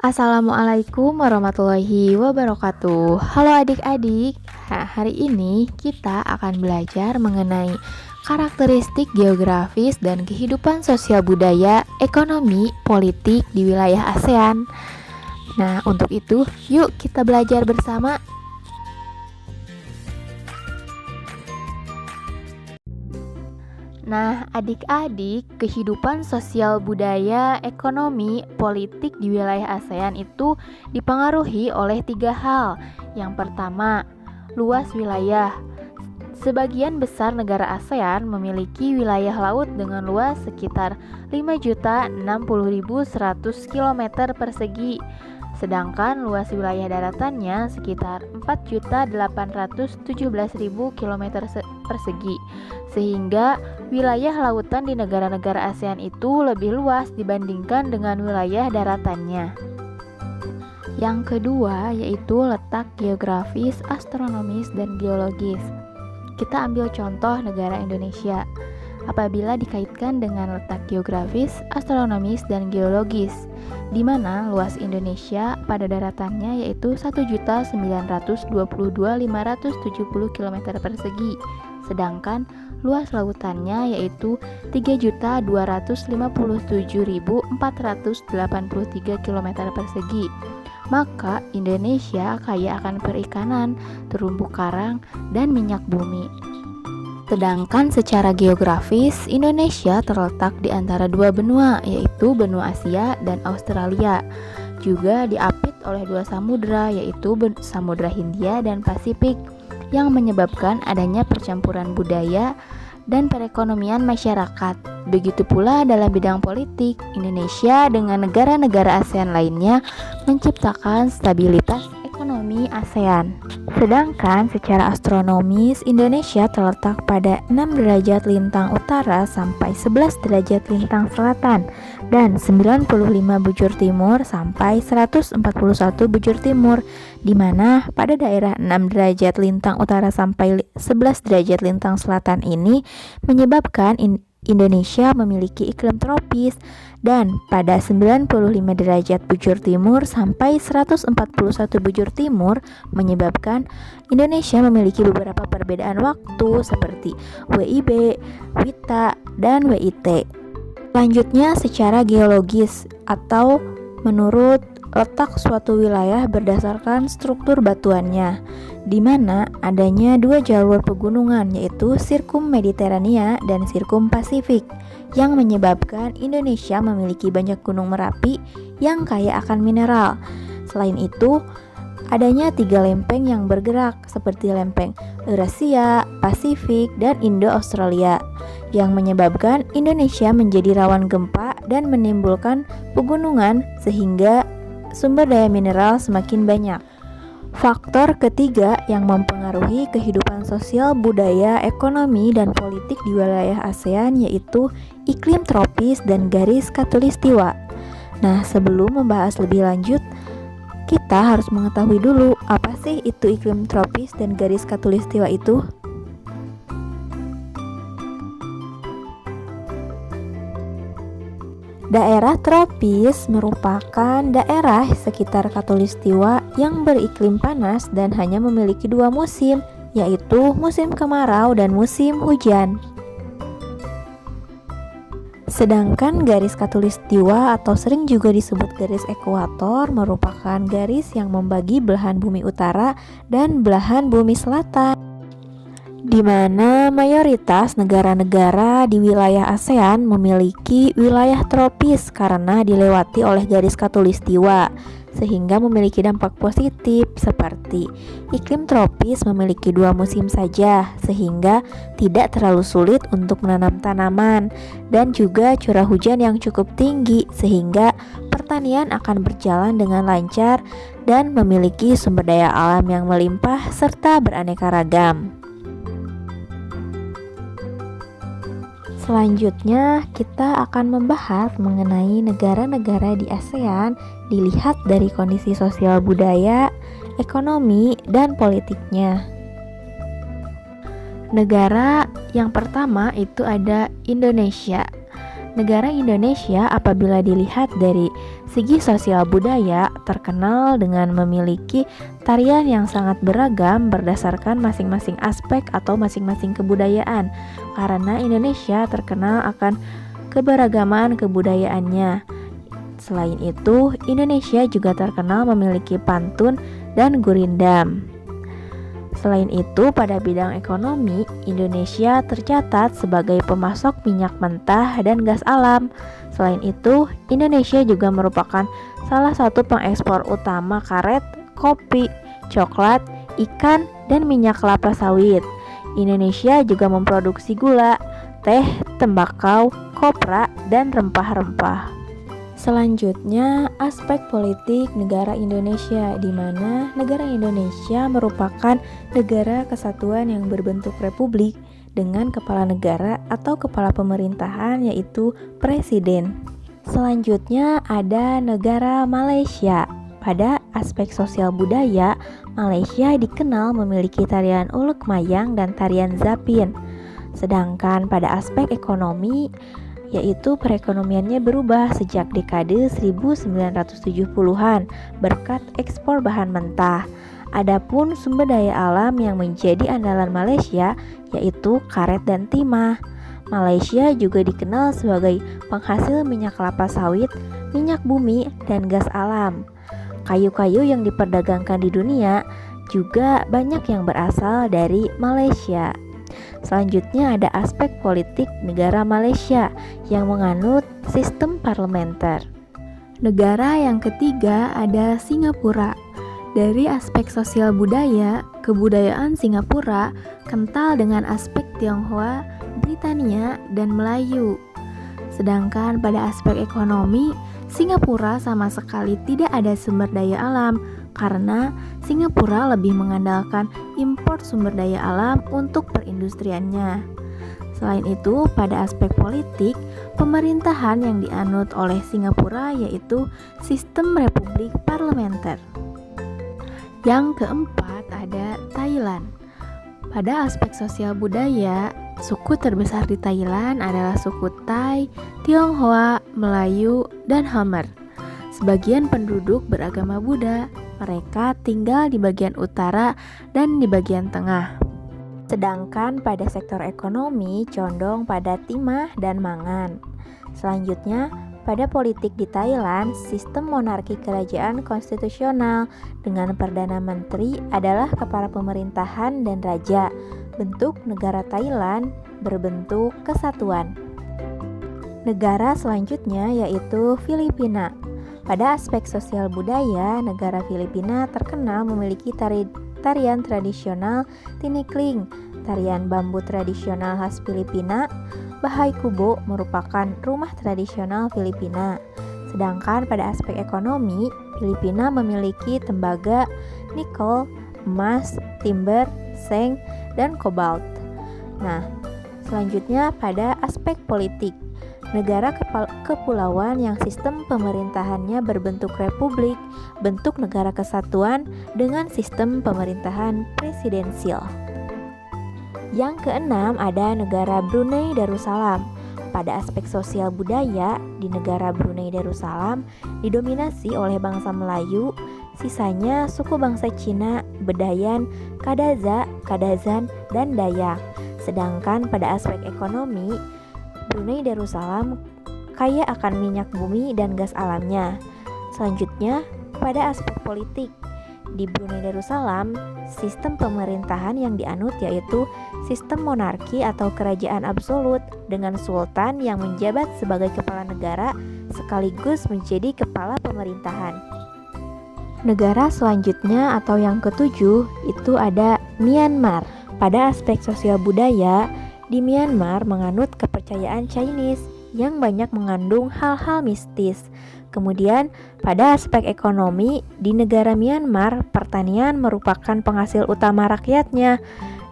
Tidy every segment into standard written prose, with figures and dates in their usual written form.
Assalamualaikum warahmatullahi wabarakatuh. Halo adik-adik. Hari ini kita akan belajar mengenai karakteristik geografis dan kehidupan sosial budaya, ekonomi, politik di wilayah ASEAN. Nah, untuk itu, yuk kita belajar bersama. Nah, adik-adik, kehidupan sosial budaya, ekonomi, politik di wilayah ASEAN itu dipengaruhi oleh 3 hal. Yang pertama, luas wilayah. Sebagian besar negara ASEAN memiliki wilayah laut dengan luas sekitar 5.060.100 km persegi. Sedangkan luas wilayah daratannya sekitar 4.817.000 km persegi. Sehingga wilayah lautan di negara-negara ASEAN itu lebih luas dibandingkan dengan wilayah daratannya. Yang kedua yaitu letak geografis, astronomis, dan geologis. Kita ambil contoh negara Indonesia. Apabila dikaitkan dengan letak geografis, astronomis, dan geologis, di mana luas Indonesia pada daratannya yaitu 1.922.570 km persegi, sedangkan luas lautannya yaitu 3.257.483 km persegi. Maka Indonesia kaya akan perikanan, terumbu karang, dan minyak bumi. Sedangkan secara geografis, Indonesia terletak di antara 2 benua, yaitu benua Asia dan Australia. Juga diapit oleh 2 samudra, yaitu Samudra Hindia dan Pasifik, yang menyebabkan adanya percampuran budaya dan perekonomian masyarakat. Begitu pula dalam bidang politik, Indonesia dengan negara-negara ASEAN lainnya menciptakan stabilitas ekonomi ASEAN. Sedangkan secara astronomis, Indonesia terletak pada 6 derajat lintang utara sampai 11 derajat lintang selatan dan 95 bujur timur sampai 141 bujur timur, di mana pada daerah 6 derajat lintang utara sampai 11 derajat lintang selatan ini menyebabkan Indonesia memiliki iklim tropis, dan pada 95 derajat bujur timur sampai 141 bujur timur menyebabkan Indonesia memiliki beberapa perbedaan waktu seperti WIB, WITA, dan WIT. Selanjutnya secara geologis atau menurut letak suatu wilayah berdasarkan struktur batuannya, di mana adanya 2 jalur pegunungan yaitu Sirkum Mediterania dan Sirkum Pasifik, yang menyebabkan Indonesia memiliki banyak gunung Merapi yang kaya akan mineral. Selain itu, adanya 3 lempeng yang bergerak seperti lempeng Eurasia, Pasifik, dan Indo-Australia, yang menyebabkan Indonesia menjadi rawan gempa dan menimbulkan pegunungan sehingga sumber daya mineral semakin banyak. Faktor ketiga yang mempengaruhi kehidupan sosial, budaya, ekonomi, dan politik di wilayah ASEAN yaitu iklim tropis dan garis khatulistiwa. Nah, sebelum membahas lebih lanjut, kita harus mengetahui dulu apa sih itu iklim tropis dan garis khatulistiwa itu. Daerah tropis merupakan daerah sekitar khatulistiwa yang beriklim panas dan hanya memiliki 2 musim, yaitu musim kemarau dan musim hujan. Sedangkan garis khatulistiwa atau sering juga disebut garis ekuator merupakan garis yang membagi belahan bumi utara dan belahan bumi selatan, di mana mayoritas negara-negara di wilayah ASEAN memiliki wilayah tropis karena dilewati oleh garis khatulistiwa, sehingga memiliki dampak positif seperti iklim tropis memiliki 2 musim saja, sehingga tidak terlalu sulit untuk menanam tanaman, dan juga curah hujan yang cukup tinggi sehingga pertanian akan berjalan dengan lancar dan memiliki sumber daya alam yang melimpah serta beraneka ragam. Selanjutnya, kita akan membahas mengenai negara-negara di ASEAN dilihat dari kondisi sosial budaya, ekonomi, dan politiknya. Negara yang pertama itu ada Indonesia. Negara Indonesia apabila dilihat dari segi sosial budaya terkenal dengan memiliki tarian yang sangat beragam berdasarkan masing-masing aspek atau masing-masing kebudayaan, karena Indonesia terkenal akan keberagaman kebudayaannya. Selain itu, Indonesia juga terkenal memiliki pantun dan gurindam. Selain itu, pada bidang ekonomi, Indonesia tercatat sebagai pemasok minyak mentah dan gas alam. Selain itu, Indonesia juga merupakan salah satu pengekspor utama karet, kopi, coklat, ikan, dan minyak kelapa sawit. Indonesia juga memproduksi gula, teh, tembakau, kopra, dan rempah-rempah. Selanjutnya, aspek politik negara Indonesia, di mana negara Indonesia merupakan negara kesatuan yang berbentuk republik dengan kepala negara atau kepala pemerintahan yaitu presiden. Selanjutnya ada negara Malaysia. Pada aspek sosial budaya, Malaysia dikenal memiliki tarian ulek mayang dan tarian zapin. Sedangkan pada aspek ekonomi, yaitu perekonomiannya berubah sejak dekade 1970-an berkat ekspor bahan mentah. Adapun sumber daya alam yang menjadi andalan Malaysia yaitu karet dan timah. Malaysia juga dikenal sebagai penghasil minyak kelapa sawit, minyak bumi, dan gas alam. Kayu-kayu yang diperdagangkan di dunia juga banyak yang berasal dari Malaysia. Selanjutnya ada aspek politik negara Malaysia yang menganut sistem parlementer. Negara yang ketiga ada Singapura. Dari aspek sosial budaya, kebudayaan Singapura kental dengan aspek Tionghoa, Britania, dan Melayu. Sedangkan pada aspek ekonomi, Singapura sama sekali tidak ada sumber daya alam karena Singapura lebih mengandalkan impor sumber daya alam untuk perindustriannya. Selain itu, pada aspek politik, pemerintahan yang dianut oleh Singapura yaitu sistem republik parlementer. Yang keempat ada Thailand. Pada aspek sosial budaya, suku terbesar di Thailand adalah suku Thai, Tionghoa, Melayu, dan Khmer. Sebagian penduduk beragama Buddha. Mereka tinggal di bagian utara dan di bagian tengah. Sedangkan pada sektor ekonomi condong pada timah dan mangan. Selanjutnya, pada politik di Thailand, sistem monarki kerajaan konstitusional dengan Perdana Menteri adalah kepala pemerintahan dan raja. Bentuk negara Thailand berbentuk kesatuan. Negara selanjutnya yaitu Filipina. Pada aspek sosial budaya, negara Filipina terkenal memiliki tarian tradisional tinikling, tarian bambu tradisional khas Filipina. Bahay Kubo merupakan rumah tradisional Filipina. Sedangkan pada aspek ekonomi, Filipina memiliki tembaga, nikel, emas, timber, seng, dan kobalt. Nah, selanjutnya pada aspek politik, negara kepulauan yang sistem pemerintahannya berbentuk republik, bentuk negara kesatuan dengan sistem pemerintahan presidensial. Yang keenam ada negara Brunei Darussalam. Pada aspek sosial budaya, di negara Brunei Darussalam didominasi oleh bangsa Melayu, sisanya suku bangsa Cina, Bedayan, Kadaza, Kadazan, dan Dayak. Sedangkan pada aspek ekonomi, Brunei Darussalam kaya akan minyak bumi dan gas alamnya. Selanjutnya, pada aspek politik, di Brunei Darussalam, sistem pemerintahan yang dianut yaitu sistem monarki atau kerajaan absolut dengan sultan yang menjabat sebagai kepala negara sekaligus menjadi kepala pemerintahan. Negara selanjutnya atau yang ketujuh itu ada Myanmar. Pada aspek sosial budaya, di Myanmar menganut kepercayaan Chinese yang banyak mengandung hal-hal mistis. Kemudian, pada aspek ekonomi, di negara Myanmar, pertanian merupakan penghasil utama rakyatnya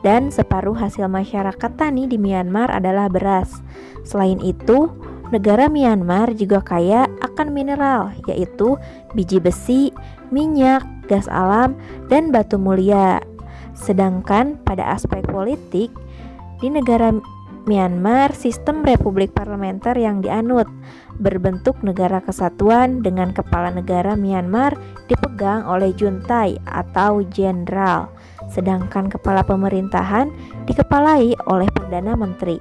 dan separuh hasil masyarakat tani di Myanmar adalah beras. Selain itu, negara Myanmar juga kaya akan mineral, yaitu biji besi, minyak, gas alam, dan batu mulia. Sedangkan pada aspek politik, di negara Myanmar sistem republik parlementer yang dianut, berbentuk negara kesatuan dengan kepala negara Myanmar dipegang oleh juntai atau jenderal, sedangkan kepala pemerintahan dikepalai oleh Perdana Menteri.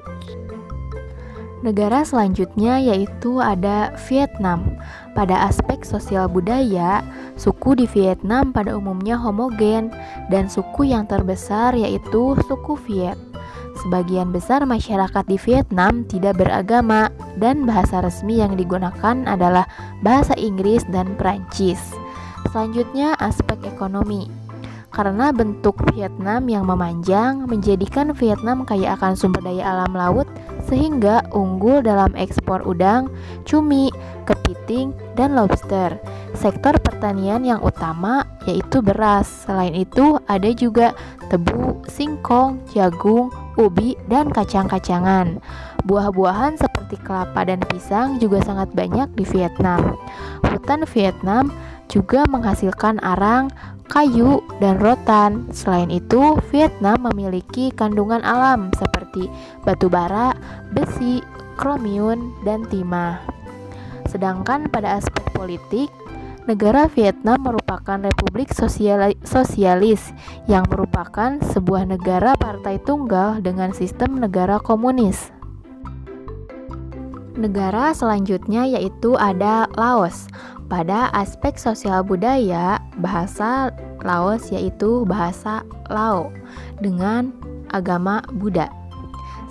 Negara selanjutnya yaitu ada Vietnam. Pada aspek sosial budaya, suku di Vietnam pada umumnya homogen dan suku yang terbesar yaitu suku Viet. Sebagian besar masyarakat di Vietnam tidak beragama dan bahasa resmi yang digunakan adalah bahasa Inggris dan Perancis. Selanjutnya aspek ekonomi. Karena bentuk Vietnam yang memanjang menjadikan Vietnam kaya akan sumber daya alam laut sehingga unggul dalam ekspor udang, cumi, kepiting, dan lobster. Sektor pertanian yang utama yaitu beras. Selain itu ada juga tebu, singkong, jagung, ubi, dan kacang-kacangan. Buah-buahan seperti kelapa dan pisang juga sangat banyak di Vietnam. Hutan Vietnam juga menghasilkan arang, kayu, dan rotan. Selain itu, Vietnam memiliki kandungan alam seperti batu bara, besi, kromium, dan timah. Sedangkan pada aspek politik, negara Vietnam merupakan republik sosialis yang merupakan sebuah negara partai tunggal dengan sistem negara komunis. Negara selanjutnya yaitu ada Laos. Pada aspek sosial budaya, bahasa Laos yaitu bahasa Lao dengan agama Buddha.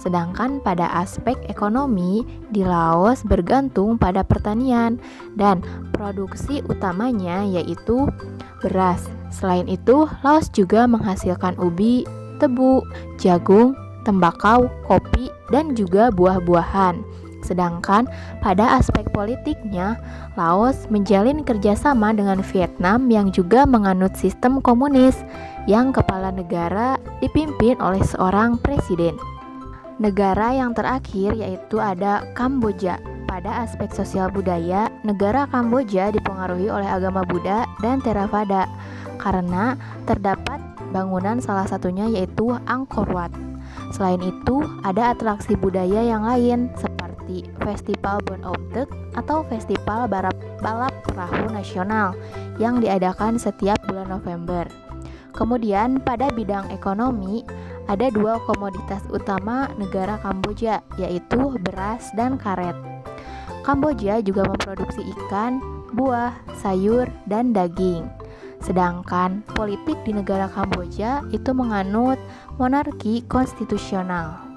Sedangkan pada aspek ekonomi, di Laos bergantung pada pertanian dan produksi utamanya yaitu beras. Selain itu, Laos juga menghasilkan ubi, tebu, jagung, tembakau, kopi, dan juga buah-buahan. Sedangkan pada aspek politiknya, Laos menjalin kerjasama dengan Vietnam yang juga menganut sistem komunis yang kepala negara dipimpin oleh seorang presiden. Negara yang terakhir yaitu ada Kamboja. Pada aspek sosial budaya, negara Kamboja dipengaruhi oleh agama Buddha dan Theravada karena terdapat bangunan salah satunya yaitu Angkor Wat. Selain itu, ada atraksi budaya yang lain seperti Festival Bon Om Tek atau Festival Balap Perahu Nasional yang diadakan setiap bulan November. Kemudian pada bidang ekonomi, ada dua komoditas utama negara Kamboja yaitu beras dan karet. Kamboja juga memproduksi ikan, buah, sayur, dan daging. Sedangkan politik di negara Kamboja itu menganut monarki konstitusional.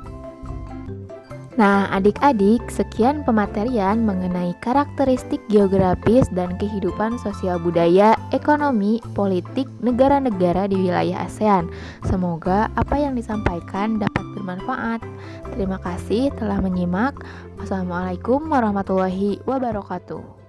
Nah, adik-adik, sekian pematerian mengenai karakteristik geografis dan kehidupan sosial budaya, ekonomi, politik negara-negara di wilayah ASEAN. Semoga apa yang disampaikan dapat bermanfaat. Terima kasih telah menyimak. Wassalamualaikum warahmatullahi wabarakatuh.